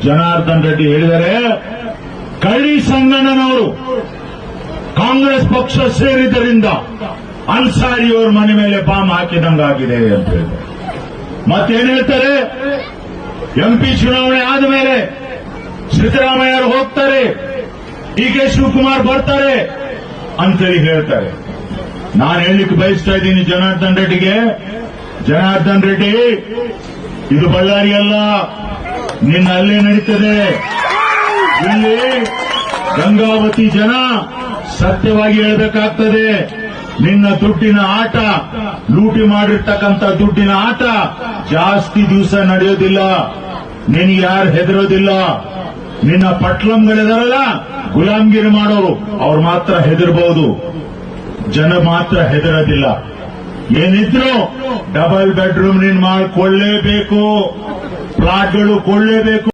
ಜನಾರ್ದನ್ ರೆಡ್ಡಿ ಹೇಳಿದರೆ, ಕಳ್ಳಿ ಸಂಗಣ್ಣನವರು ಕಾಂಗ್ರೆಸ್ ಪಕ್ಷ ಸೇರಿದ್ದರಿಂದ ಅನ್ಸಾರಿಯವರ ಮನೆ ಮೇಲೆ ಬಾಂಬ್ ಹಾಕಿದಂಗಾಗಿದೆ ಅಂತ ಹೇಳಿದ್ದಾರೆ. ಮತ್ತೇನ್ ಹೇಳ್ತಾರೆ, ಎಂಪಿ ಚುನಾವಣೆ ಆದ ಮೇಲೆ ಸಿದ್ದರಾಮಯ್ಯರು ಹೋಗ್ತಾರೆ, ಡಿ.ಕೆ. ಶಿವಕುಮಾರ್ ಬರ್ತಾರೆ ಅಂತೇಳಿ ಹೇಳ್ತಾರೆ. ನಾನು ಹೇಳಲಿಕ್ಕೆ ಬಯಸ್ತಾ ಇದ್ದೀನಿ ಜನಾರ್ದನ್ ರೆಡ್ಡಿಗೆ, ಜನಾರ್ದನ್ ರೆಡ್ಡಿ, ಇದು ಬಳ್ಳಾರಿ ಅಲ್ಲ, ನಿನ್ನ ಅಲ್ಲೇ ನಡೀತದೆ. ಇಲ್ಲಿ ಗಂಗಾವತಿ ಜನ ಸತ್ಯವಾಗಿ ಹೇಳಬೇಕಾಗ್ತದೆ. ನಿನ್ನ ದುಡ್ಡಿನ ಆಟ, ಲೂಟಿ ಮಾಡಿರ್ತಕ್ಕಂಥ ದುಡ್ಡಿನ ಆಟ ಜಾಸ್ತಿ ದಿವಸ ನಡೆಯೋದಿಲ್ಲ. ನಿನಗೆ ಯಾರು ಹೆದರೋದಿಲ್ಲ. ನಿನ್ನ ಪಟ್ಲಂಗಳಿದಾರಲ್ಲ, ಗುಲಾಮ್ಗಿರಿ ಮಾಡೋರು, ಅವ್ರು ಮಾತ್ರ ಹೆದರ್ಬಹುದು, ಜನ ಮಾತ್ರ ಹೆದರೋದಿಲ್ಲ. ಏನಿದ್ರು ಡಬಲ್ ಬೆಡ್ರೂಮ್ ನೀನ್ ಮಾಡಿಕೊಳ್ಳೇಬೇಕು, ಪ್ಲಾಟ್ಗಳು ಕೊಳ್ಳೇಬೇಕು.